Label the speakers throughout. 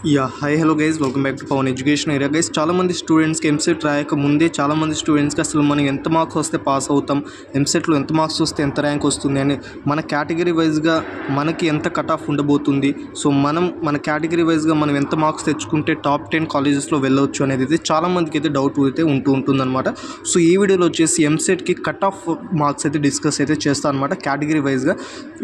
Speaker 1: Hi hello guys, welcome back to Pavan education area. Guys, చాలామంది స్టూడెంట్స్కి ఎంసెట్ రాయక ముందే చాలామంది స్టూడెంట్స్కి అసలు మనం ఎంత మార్క్స్ వస్తే పాస్ అవుతాం, ఎంసెట్లో ఎంత మార్క్స్ వస్తే ఎంత ర్యాంక్ వస్తుంది అని మన కేటగిరీ వైజ్గా మనకి ఎంత కట్ ఆఫ్ ఉండబోతుంది, సో మన కేటగిరీ వైజ్గా మనం ఎంత మార్క్స్ తెచ్చుకుంటే టాప్ 10 కాలేజెస్లో వెళ్ళవచ్చు అనేది అయితే చాలామందికి అయితే డౌట్ అయితే ఉంటుందన్నమాట. సో ఈ వీడియోలో వచ్చేసి ఎంసెట్కి కట్ ఆఫ్ మార్క్స్ అయితే డిస్కస్ అయితే చేస్తాను అనమాట కేటగిరీ వైజ్గా.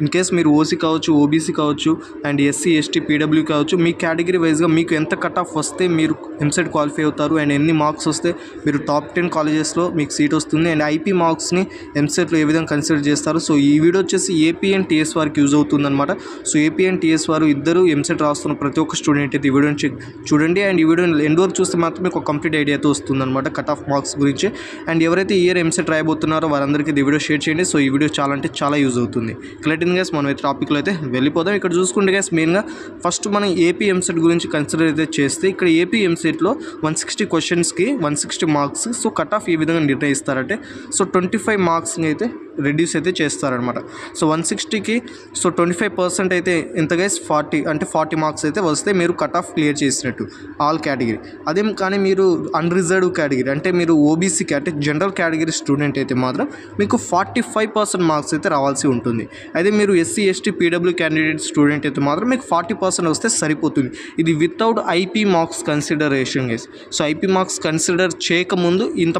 Speaker 1: ఇన్ కేస్ మీరు ఓసీ కావచ్చు, ఓబీసీ కావచ్చు, అండ్ ఎస్సీ ఎస్టీ పీడబ్ల్యూ కావచ్చు, మీ కేటగిరీ వైజ్గా మీకు ఎంత కట్ ఆఫ్ వస్తే మీరు ఎంసెట్ క్వాలిఫై అవుతారు అండ్ ఎన్ని మార్క్స్ వస్తే మీరు టాప్ 10 కాలేజెస్లో మీకు సీట్ వస్తుంది అండ్ ఐపీ మార్క్స్ని ఎంసెట్లో ఏ విధంగా కన్సిడర్ చేస్తారు. సో ఈ వీడియో వచ్చేసి ఏపీ అండ్ టీఎస్ వారికి యూజ్ అవుతుందన్నమాట. సో ఏపీ అండ్ టీఎస్ వారు ఇద్దరు ఎంసెట్ రాస్తున్న ప్రతి ఒక్క స్టూడెంట్ అయితే ఈ వీడియోని చూడండి అండ్ ఈ వీడియోని ఎండ్ వరకు చూస్తే మాత్రం మీకు ఒక కంప్లీట్ ఐడియా అయితే వస్తుందన్నమాట కట్ ఆఫ్ మార్క్స్ గురించి. అండ్ ఎవరైతే ఈ ఇయర్ ఎంసెట్ రాయబోతున్నారో వారందరికీ ఈ వీడియో షేర్ చేయండి. సో ఈ వీడియో చాలా అంటే చాలా యూజ్ అవుతుంది. క్లియర్ గైస్, మనం అయితే టాపిక్లో అయితే వెళ్ళిపోదాం. ఇక్కడ చూసుకుంటే గైస్, మెయిన్గా ఫస్ట్ మనం ఏపీ ఎంసెట్ గురించి కన్సిడర్ అయితే చేస్తే ఇక్కడ ఏపీ ఎంసెట్లో 160 క్వశ్చన్స్కి 160 మార్క్స్. సో కట్ ఆఫ్ ఏ విధంగా నిర్ణయిస్తారంటే సో 25 మార్క్స్ని అయితే రెడ్యూస్ అయితే చేస్తారనమాట. సో 160కి సో 25% అయితే ఎంత గైస్ 40 మార్క్స్ అయితే వస్తే మీరు కట్ ఆఫ్ క్లియర్ చేసినట్టు ఆల్ కేటగిరీ. అదేం కానీ మీరు అన్రిజర్వ్డ్ కేటగిరీ అంటే మీరు ఓబీసీ అంటే జనరల్ కేటగిరీ స్టూడెంట్ అయితే మాత్రం మీకు 45% మార్క్స్ అయితే రావాల్సి ఉంటుంది. అదే మీరు SC ST PWD candidate student అయితే మాత్రం మీకు 40% వస్తే సరిపోతుంది. ఇది without IP marks consideration guys. So IP marks consider చేయకముందు ఇంత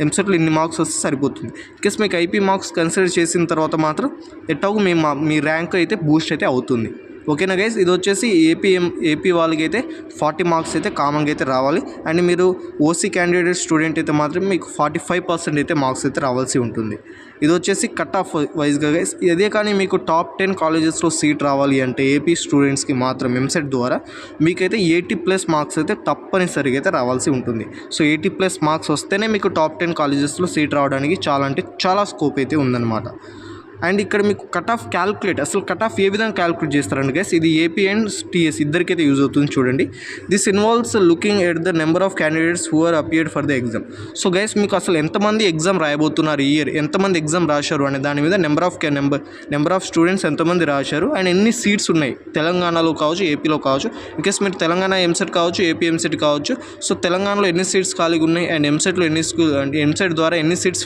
Speaker 1: ఎంసెట్లో ఇన్ని మార్క్స్ వస్తే సరిపోతుంది. కేస్ మీకు ఐపీ మార్క్స్ కన్సిడర్ చేసిన తర్వాత మాత్రం ఎట్టాగు మీ ర్యాంక్ అయితే బూస్ట్ అయితే అవుతుంది. ఓకేనా గైస్, ఇది వచ్చేసి ఏపీ వాళ్ళకి అయితే 40 మార్క్స్ అయితే కామన్గా అయితే రావాలి. అండ్ మీరు ఓసీ క్యాండిడేట్ స్టూడెంట్ అయితే మాత్రం మీకు 45% అయితే మార్క్స్ అయితే రావాల్సి ఉంటుంది. ఇది వచ్చేసి కట్ ఆఫ్ వైజ్గా గైస్. ఇదే కానీ మీకు టాప్ 10 కాలేజెస్లో సీట్ రావాలి అంటే ఏపీ స్టూడెంట్స్కి మాత్రం ఎంసెట్ ద్వారా మీకైతే 80+ మార్క్స్ అయితే తప్పనిసరిగా అయితే రావాల్సి ఉంటుంది. సో 80+ మార్క్స్ వస్తేనే మీకు టాప్ 10 కాలేజెస్లో సీట్ రావడానికి చాలా అంటే చాలా స్కోప్ అయితే ఉందన్నమాట. అండ్ ఇక్కడ మీకు కట్ ఆఫ్ అసలు కట్ ఆఫ్ ఏ విధంగా క్యాలిక్యులేట్ చేస్తారండి గైస్, ఇది ఏపీ అండ్ టీఎస్ ఇద్దరికైతే యూజ్ అవుతుంది చూడండి. This involves looking at the number of candidates who are appeared for the exam. So guys, మీకు అసలు ఎంతమంది ఎగ్జామ్ రాయబోతున్నారు ఈ ఇయర్, ఎంతమంది ఎగ్జామ్ రాశారు అనే దాని మీద నెంబర్ ఆఫ్ స్టూడెంట్స్ ఎంతమంది రాశారు అండ్ ఎన్ని సీట్స్ ఉన్నాయి తెలంగాణలో కావచ్చు, ఏపీలో కావచ్చు. ఇన్కేస్ మీరు తెలంగాణ ఎంసెట్ కావచ్చు, ఏపీ ఎంసెట్ కావచ్చు. సో తెలంగాణలో ఎన్ని సీట్స్ ఖాళీగా ఉన్నాయి అండ్ ఎంసెట్లో ఎంసెట్ ద్వారా ఎన్ని సీట్స్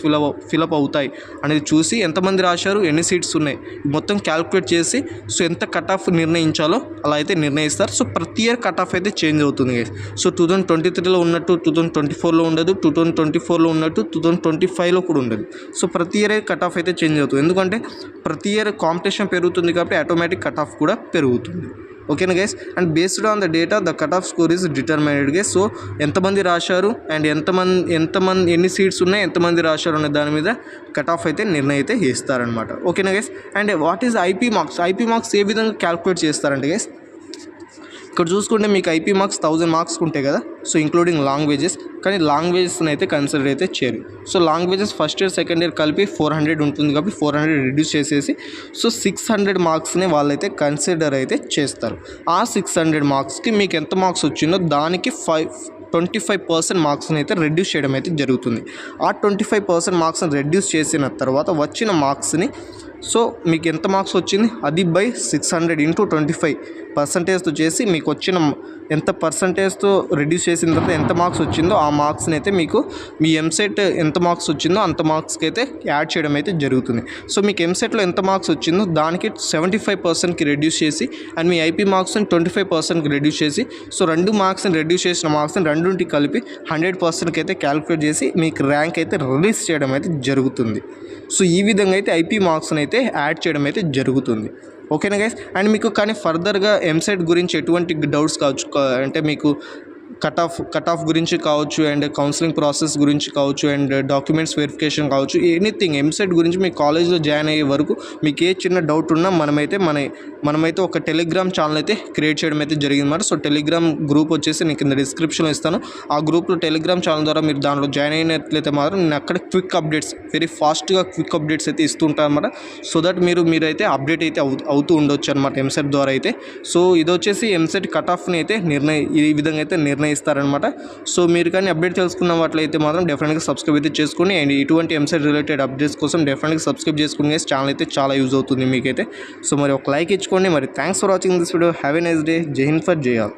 Speaker 1: ఫిలప్ అవుతాయి అనేది చూసి ఎంతమంది రాశారు, ఎన్ని సీట్స్ ఉన్నాయి మొత్తం క్యాలిక్యులేట్ చేసి సో ఎంత కట్ ఆఫ్ నిర్ణయించాలో అలా అయితే నిర్ణయిస్తారు. సో ప్రతి ఇయర్ కట్ ఆఫ్ అయితే చేంజ్ అవుతుంది గైస్. సో 2023లో ఉన్నట్టు 2024లో ఉండదు, 2024లో ఉన్నట్టు 2025లో కూడా ఉండదు. సో ప్రతి ఇయర్ కట్ ఆఫ్ అయితే చేంజ్ అవుతుంది. ఎందుకంటే ప్రతి ఇయర్ కాంపిటీషన్ పెరుగుతుంది కాబట్టి ఆటోమేటిక్ కట్ ఆఫ్ కూడా పెరుగుతుంది. ఓకేనా guys, and based on the data the cut off score is determined guys. So ఎంతమంది రాశారు అండ్ ఎంతమంది ఎన్ని సీట్స్ ఉన్నాయి, ఎంతమంది రాశారు అనే దాని మీద కట్ ఆఫ్ అయితే నిర్ణయం అయితే చేస్తారనమాట. ఓకేనా guys, and what is IP marks ఏ విధంగా క్యాలిక్యులేట్ చేస్తారంటే గైస్, ఇక్కడ చూసుకుంటే మీకు ఐపీ మార్క్స్ 1000 మార్క్స్ ఉంటాయి కదా. సో ఇంక్లూడింగ్ లాంగ్వేజెస్, కానీ లాంగ్వేజెస్ని అయితే కన్సిడర్ అయితే చేయరు. So languages first year second year కలిపి 400 ఉంటుంది కాబట్టి 400 రిడ్యూస్ చేసేసి సో 600 మార్క్స్ని వాళ్ళైతే కన్సిడర్ అయితే చేస్తారు. ఆ 600 మార్క్స్కి మీకు ఎంత మార్క్స్ వచ్చిందో దానికి 25% మార్క్స్ని అయితే రెడ్యూస్ చేయడం అయితే జరుగుతుంది. ఆ 25% మార్క్స్ని రెడ్యూస్ చేసిన తర్వాత వచ్చిన మార్క్స్ని సో మీకు ఎంత మార్క్స్ వచ్చింది అది బై 600 ఇంటూ 25%తో చేసి మీకు వచ్చిన ఎంత పర్సంటేజ్తో రెడ్యూస్ చేసిన తర్వాత ఎంత మార్క్స్ వచ్చిందో ఆ మార్క్స్ని అయితే మీకు మీ ఎంసెట్ ఎంత మార్క్స్ వచ్చిందో అంత మార్క్స్కి అయితే యాడ్ చేయడం అయితే జరుగుతుంది. సో మీకు ఎంసెట్లో ఎంత మార్క్స్ వచ్చిందో దానికి 75%కి రెడ్యూస్ చేసి అండ్ మీ ఐపీ మార్క్స్ని 25%కి రెడ్యూస్ చేసి సో 2 మార్క్స్ని రెడ్యూస్ చేసిన మార్క్స్ని రెండింటికి కలిపి 100%కి అయితే క్యాలిక్యులేట్ చేసి మీకు ర్యాంక్ అయితే రిలీజ్ చేయడం అయితే జరుగుతుంది. సో ఈ విధంగా అయితే ఐపీ మార్క్స్ని అయితే యాడ్ చేయడం అయితే జరుగుతుంది. ఓకేనా గైస్, అండ్ మీకు కానీ ఫర్దర్గా ఎంసెట్ గురించి ఎటువంటి డౌట్స్ కావచ్చు అంటే మీకు కట్ ఆఫ్ గురించి కావచ్చు అండ్ కౌన్సిలింగ్ ప్రాసెస్ గురించి కావచ్చు అండ్ డాక్యుమెంట్స్ వెరిఫికేషన్ కావచ్చు, ఎనీథింగ్ ఎంసెట్ గురించి మీ కాలేజ్లో జాయిన్ అయ్యే వరకు మీకు ఏ చిన్న డౌట్ ఉన్నా మనమైతే ఒక టెలిగ్రామ్ ఛానల్ అయితే క్రియేట్ చేయడం అయితే జరిగిందన్నమాట. సో టెలిగ్రామ్ గ్రూప్ వచ్చేసి నేను కింద డిస్క్రిప్షన్లో ఇస్తాను. ఆ గ్రూప్లో టెలిగ్రామ్ ఛానల్ ద్వారా మీరు దాంట్లో జాయిన్ అయినట్లయితే మాత్రం నేను అక్కడ క్విక్ అప్డేట్స్ వెరీ ఫాస్ట్గా క్విక్ అప్డేట్స్ అయితే ఇస్తుంటాను అనమాట. సో దట్ మీరైతే అప్డేట్ అయితే అవుతూ ఉండొచ్చు అనమాట ఎంసెట్ ద్వారా అయితే. సో ఇది వచ్చేసి ఎంసెట్ కట్ ఆఫ్ని అయితే ఈ విధంగా అయితే నిర్ణయిస్తారనమాట. సో మీరు కానీ అప్డేట్ తెలుసుకున్న వాటిలో మాత్రం డెఫినెట్గా సబ్స్క్రైబ్ అయితే చేసుకోండి అండ్ ఇటువంటి ఎంసెట్ రిలేటెడ్ అప్డేట్స్ కోసం డెఫినెట్గా సబ్స్క్రైబ్ చేసుకుని ఛానల్ అయితే చాలా యూజ్ అవుతుంది మీకైతే. సో మరి ఒక లైక్ ఇచ్చుకోండి. మరి thanks for watching this video. Have a nice day. జై హింద్ ఫర్ జై ఆల్.